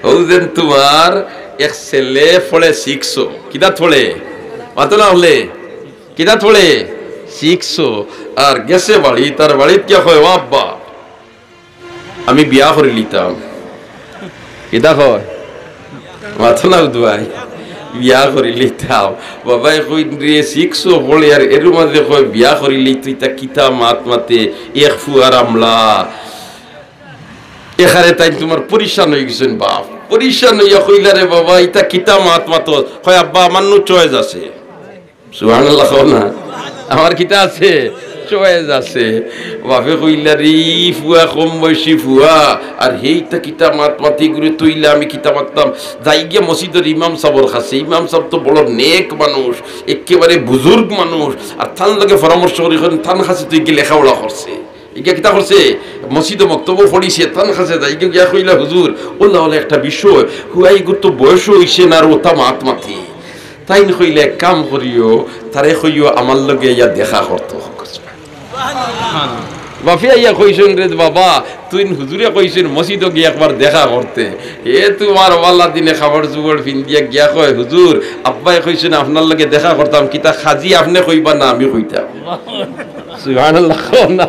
ওদের তোমার এক ছেলে পড়ে শিখছো কিতা থোড়ে মাতলা হলে কিতা থোড়ে শিখছো আর গেছে বাড়ি তার বাড়িতে কে হয় ও আব্বা আমি বিয়া করে লিতাম কিতা হয় মাতলা দুয়াই বিয়া করে লিতাম বাবাই কই রে শিখছো বলে আর এর মাঝে কই বিয়া করে লিতুই তা কিতা মাত মাতে এক ফুয়ার আমলা এখানে তাই তোমার পরিশান হয়ে গেছেন বাপ পরিশান হইয়া কইলা রে বাবা ইতা কিতা মাত মাত কয় আব্বা আমার নু চয়েস আছে সুবহানাল্লাহ না আমার কিতা আছে চয়েস আছে বাপে কইলা রে ফুয়া কম বয়সী ফুয়া আর হেইতা কিতা মাত মাতি করে তুইলা আমি কিতা মাততাম যাই গিয়া মসজিদের ইমাম সাবর কাছে ইমাম সাহেব তো বড় নেক মানুষ একেবারে বুজুর্গ মানুষ আর থান লাগে পরামর্শ করি থান কাছে তুই কি লেখাপড়া করছে ইয়া কিতা করছে মসজিদে মক্তব্য পড়িছে তান কাছে যাই গিয়া কইলা হুজুর ওলা হলে একটা বিষয় হুয়াই গুতো বয়স হইছে না আর ওটা মাত মাতি তাই কইলে এক কাম করিও তারে কইও আমার লগে ইয়া দেখা করতো বাফিয়া ইয়া কইছেন রে বাবা তুই হুজুরে কইছেন মসজিদে গিয়ে একবার দেখা করতে এ তোমার ওয়াল্লা দিনে খাবার জুগড় ফিন্দিয়া গিয়া কয় হুজুর আব্বাই কইছেন আপনার লগে দেখা করতাম কিতা খাজি আপনি কইবা না আমি কইতাম সুবহানাল্লাহ না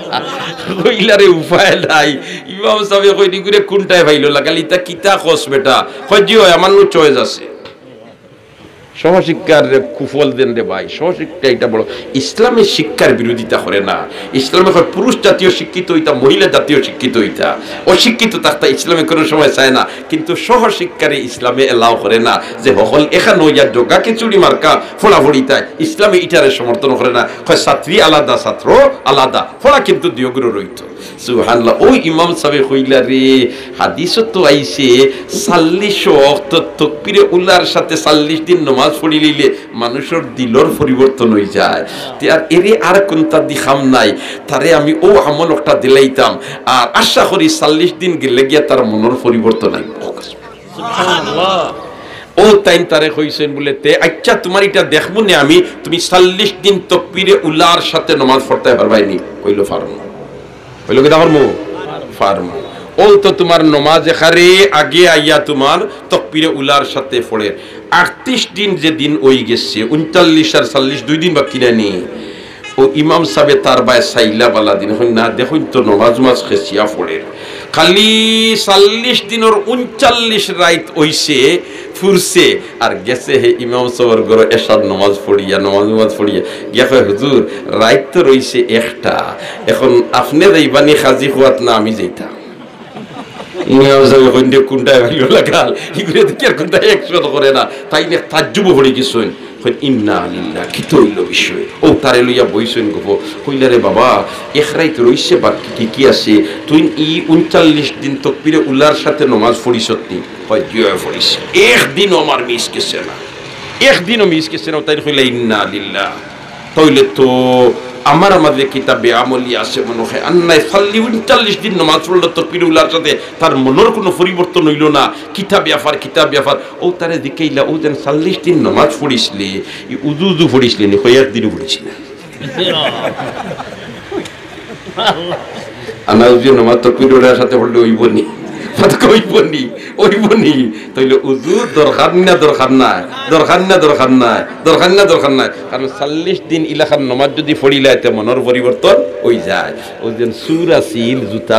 কইলারে উপায় নাই ইমাম সাহেব কই দিগুরে কোনটায় ভাইলো লাগালি তা কিতা কস বেটা কই দিও আমার নো চয়েস আছে সহশিক্ষার কুফল দেন রে ভাই সহশিক্ষা এটা বড় ইসলামের শিক্ষার বিরোধিতা করে না ইসলামে পুরুষ জাতীয় শিক্ষিত হইতা মহিলা জাতীয় শিক্ষিত হইতা অশিক্ষিত থাকতা ইসলামে কোনো সময় চায় না কিন্তু সহশিক্ষারে ইসলামে এলাও করে না যে হল এখানে ইয়া ডোকাকে চুরি মার্কা ফোড়াফড়ি তাই ইসলামে ইটারে সমর্থন করে না হয় ছাত্রী আলাদা ছাত্র আলাদা ফোড়া কিন্তু দিয়গ্র রইত সুবহানাল্লাহ ওই ইমাম সাহেব কইলা রে হাদিসত তো আইছে 40 ওয়াক্ত তাকবীরে উলার সাথে 40 দিন নামাজ পড়ি লইলে মানুষের দিলর পরিবর্তন হয়ে যায় আর এরে আর কোনটা দিখাম নাই তারে আমি ও আমল একটা দিলাইতাম আর আশা করি 40 দিন গেলে গিয়া তার মনের পরিবর্তন হইব সুবহানাল্লাহ ও তাই তারে কইছেন বলে তে আচ্ছা তোমার এটা দেখবো না আমি তুমি 40 দিন তাকবীরে উলার সাথে নামাজ পড়তে পারবাইনি কইলো পারমু কইলো কি দারমু পারমু ও তো তোমার নামাজে খারে আগে আইয়া তোমার তাকবীরে উলার সাথে পড়ে 38 দিন যে দিন ওই গেছে 39 আর 40 দুই দিন বাকি নেই ও ইমাম সাহেব তার বাই সাইলা বালা দিন হই না দেখুন তো নামাজ মাস খেসিয়া পড়ে খালি 40 দিনের 39 রাত হইছে ফুরছে আর গেছে হে ইমাম সাহেবের ঘরে এশার নামাজ পড়িয়া নামাজ পড়িয়া গিয়া কয় হুজুর রাত তো রইছে একটা এখন আপনি যাইবানি খাজি খুয়াত না আমি যাইতাম ইমাম সাহেব কইন্দে কোনটায় ভালো লাগাল ইগুরে দেখি আর কোনটা 100 করে না তাই না তাজ্জুব হড়ি কিছুই কই ইন্না লিল্লাহ কি তো হইল বিষয় ও তারে লইয়া বইছেন গো কইলা রে বাবা একরাইত রইছে বাকি কি আছে তুই ই 39 দিন তাকবীরে উলার সাথে নামাজ পড়িছতি কই জিয়া পড়িস একদিন আমার মিস গেছে না একদিনও মিস গেছে না তাই কইলা ইন্না লিল্লাহ তাইলে তো আমার আমাদের কিতাবে আমলি আছে মনে হয় আন্নায় 39 দিন নামাজ পড়ল তাকবীর উলার সাথে তার মনের কোনো পরিবর্তন হইল না কিতাব ব্যাপার ও তারে দিকেইলা ও যেন 40 দিন নামাজ পড়িসলে উজু পড়িসলে নি কয়েক দিনও পড়িস না আনা উজু নামাজ তাকবীর উলার সাথে পড়লে হইবনি কইবনি ওইবনি তাইলে উজু দরকার নাই কারণ 40 দিন ইলাখান নামাজ যদি পড়িলাইতে মনের পরিবর্তন হই যায় ও যেন সুর আছিল জুতা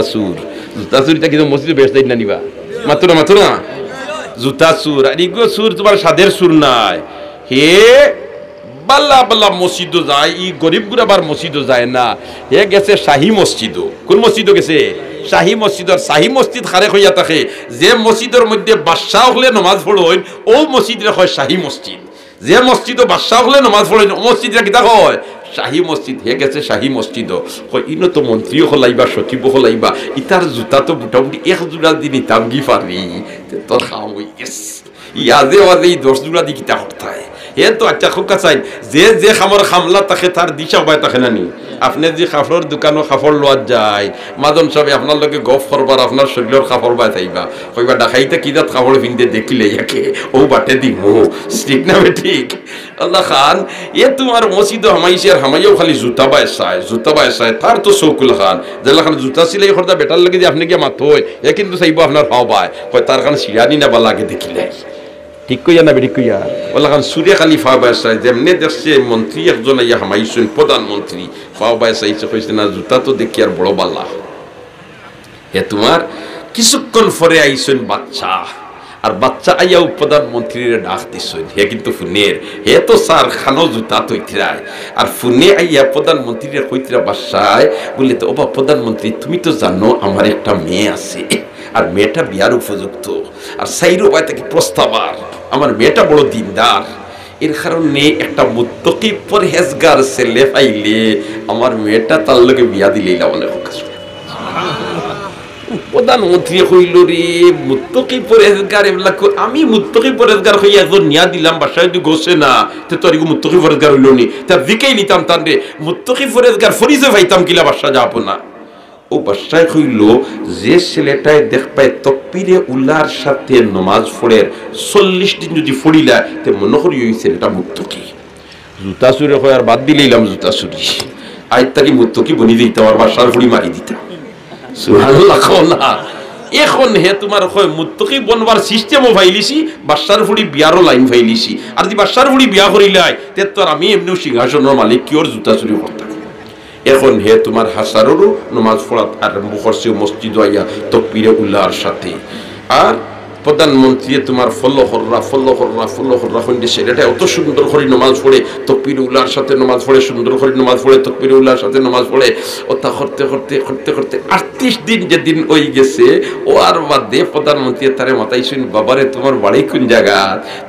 সুরটা কিন্তু মসজিদে বেশ দেই না নিবা মাত্র না জুতা সুর আর ইগো সুর তোমার সাদের সুর নাই হে বাল্লা মসজিদ যায় ই গরিব গুরাবার মসজিদ যায় না হে গেছে শাহী মসজিদ কোন মসজিদ গেছে শাহী মসজিদ আর শাহী মসজিদ খারে হইয়া থাকে যে মসজিদের মধ্যে বাদশাহ হলে নামাজ পড়েন ও মসজিদে হয় শাহী মসজিদ যে মসজিদে বাদশাহ হলে নামাজ পড়েন ও মসজিদে কিতা হয় শাহী মসজিদ হে গেছে শাহী মসজিদ কই ইনো তো মন্ত্রীও হলাইবা সচিব হলাইবা ইতার জুতা তো মোটামুটি 1 জোড়া দিন ইতাম গি পারি তোর খাওয়া হই গেছে ইয়াদে ওয়াদে 10 জোড়া দি কিতা করতায় হে তো আচ্ছা খুব কাছাই যে যে খামর খামলা তাকে তার দিশা পায় তাকে নানি আপনি যে কাপড়ের দোকানও কাপড় লওয়া যায় মাজন সবে আপনার লগে গফ করবার আপনার শরীরের কাপড় বাই থাইবা কইবা ডাকাইতে কি দাঁত কাপড় পিনতে দেখিলে ইয়াকে ও বাটে দিমু ঠিক না ঠিক আল্লাহ খান এ তোমার মসজিদ হামাইছে আর হামাইও খালি জুতা বায় চায় তার তো শৌকুল খান যেলা খান জুতা সিলাই করতে বেটার লাগে যে আপনি গিয়ে মাথ হয় এ কিন্তু চাইব আপনার হাও বায় কয় তার খান সিরানি না বা লাগে দেখিলে ঠিক কইয়া না বেঠিক কইয়া ওলা খান সুরে খালি ফাও বায় চায় যেমনি দেখছে মন্ত্রী একজন ইয়া হামাইছেন প্রধানমন্ত্রী ফাও বায় চাইছে কইছে না জুতা তো দেখি আর বড় বালা এ তোমার কিছুক্ষণ পরে আইছেন বাচ্চা আর বাচ্চা আইয়াও প্রধানমন্ত্রীর ডাক দিছেন হে কিন্তু ফুনের হে তো স্যার খানো জুতা তৈরায় আর ফুনে আইয়া প্রধানমন্ত্রীর কইতরা বাসায় বললে তো ওবা প্রধানমন্ত্রী তুমি তো জানো আমার একটা মেয়ে আছে আর মেয়েটা বিয়ার উপযুক্ত আর সাইরো বাই থেকে প্রস্তাবার আমার মেয়েটা বড় দিনদার এর কারণে একটা মুত্তকি পরহেজগার ছেলে পাইলে আমার মেয়েটা তার লগে বিয়া দিলেই লাভনে হোক প্রধানমন্ত্রী হইল রে মুত্তকি পরহেজগার এগুলা আমি মুত্তকি পরহেজগার হইয়া একজন নিয়া দিলাম বাসায় যদি গোছে না তো তোর মুত্তকি পরহেজগার হইল নি তার দিকেই নিতাম তান রে মুত্তকি পরহেজগার ফরিজে ভাইতাম কিলা বাসা যাব না ও বাসায় হইল যে ছেলেটায় দেখ পায় তকবীরে উল্লার সাথে নামাজ পড়ে 40 দিন যদি পড়িলা তে মনে করি ওই ছেলেটা মুত্তকি জুতা চুরি হয় আর বাদ দিলেইলাম জুতা চুরি আজ তাকে মুত্তকি বনি দিতাম আর বাসার ফুড়ি মারি দিতাম সুবহানাল্লাহ না এখন হে তোমার কয় মুত্তকি বনবার সিস্টেমও ফাইলিছি বাসার ফুড়ি বিয়ারও লাইন ফাইলিছি আর যদি বাসার ফুড়ি বিয়া করিলাই তে তো আর আমি এমনিও সিংহাসনের মালিক কিওর জুতা চুরি করতাম এখন হে তোমার হাসারোরও নামাজ পড়াত আরম্ভ করছে মসজিদ আইয়া তকবীরে উল্লাহর সাথে আর প্রধানমন্ত্রী তোমার ফলো হররা হইলে ছেলেটা অত সুন্দর করে নামাজ পড়ে তকবীরে উল্লাহর সাথে নামাজ পড়ে সুন্দর করে নামাজ পড়ে তকবীরে উল্লাহর সাথে নামাজ পড়ে ও তা করতে 38 দিন যেদিন ওই গেছে ও আর বাদে প্রধানমন্ত্রী তারে মাতাইছেন বাবারে তোমার বাড়ি কোন জায়গা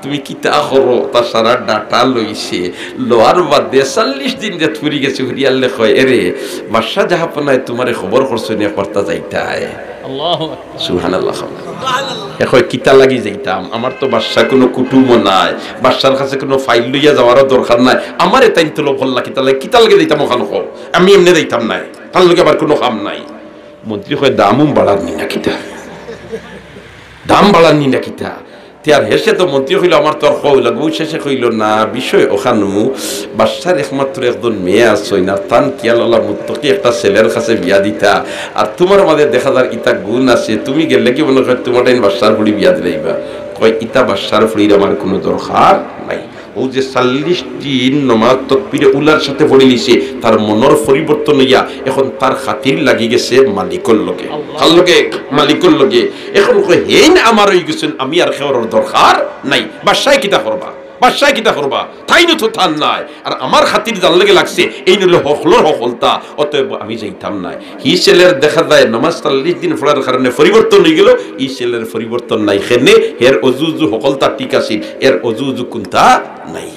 তুমি কি তা করো তা সারা ডাটা লইছে লোয়ার বাদে 40 দিন যে ফুরি গেছে হুরিয়াল্লে কয় এরে বাদশা জাহাপনায় তোমারে খবর করছো নিয়ে করতে যাইতায় আল্লাহু আকবার সুবহানাল্লাহ এখন কিতা লাগি যাইতাম আমার তো বাদশা কোনো কুটুমও নাই বাদশার কাছে কোনো ফাইল লইয়া যাওয়ারও দরকার নাই আমার এটাই তো ভল্লা কিতা লাগে যাইতাম ওখানে হোক আমি এমনি যাইতাম নাই তার লগে আবার কোনো কাম নাই মন্ত্রী কয় দামও বাড়াননি না কিতা দাম বাড়াননি না কিতা তার হেসে তো মন্ত্রী হইল আমার তো আর কইল শেষে কইল না বিষয় ওখানো বাদশার একমাত্র একজন মেয়ে আসই না তান কিয়াল্লাহ মুত্তকি একটা ছেলের কাছে বিয়া দিতা আর তোমার মাঝে দেখা যার ইতা গুণ আছে তুমি গেলে কি মনে হয় তোমার টাইম বাদশার ফুড়ি বিয়া দিলাইবা কয় ইতা বাদশার ফুড়ির আমার কোনো দরকার নাই ও যে 40 দিন নামাজ তকবীরে উলার সাথে পড়ে নিছে তার মনের পরিবর্তন হইয়া এখন তার খাতির লাগি গেছে মালিকর লগে কার লগে মালিকর লগে এখন কই হেন আমার হই গেছেন আমি আর খেওয়ার দরকার নাই বাদশায় কিতা করবা তাই তো থান নাই আর আমার খাতির জান লাগে লাগছে এই নলে হকলর হকলতা অতএব আমি যাইতাম নাই হি ছেলের দেখা যায় নামাজ 40 দিন পড়ার কারণে পরিবর্তন হয়ে গেল এই ছেলের পরিবর্তন নাই খেনে এর অজুজু হকলতা ঠিক আছে এর অজুজু কোনটা নাই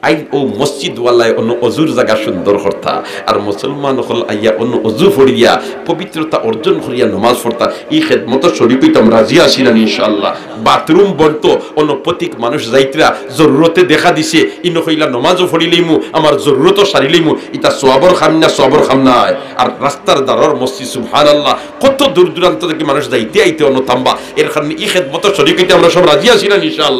আই ও মসজিদ ওয়ালায় অন্য অজুর জায়গা সুন্দর করতা আর মুসলমান হল আইয়া অন্য অজু ফড়িয়া পবিত্রতা অর্জন করিয়া নামাজ পড়তা এই খেদমত শরীফ হইতাম রাজি আছি না ইনশাআল্লাহ বাথরুম বলতো অন্য প্রতীক মানুষ যাইতরা জরুরতে দেখা দিছে ইনো কইলা নামাজও পড়িলেইমু আমার জরুরতও সারিলেইমু এটা সওয়াবর খাম নাই আর রাস্তার দারর মসজিদ সুবহানাল্লাহ কত দূর দূরান্ত থেকে মানুষ যাইতে আইতে অন্য তাম্বা এর কারণে এই খেদমত শরীফ হইতে আমরা সব রাজি আছি না ইনশাআল্লাহ।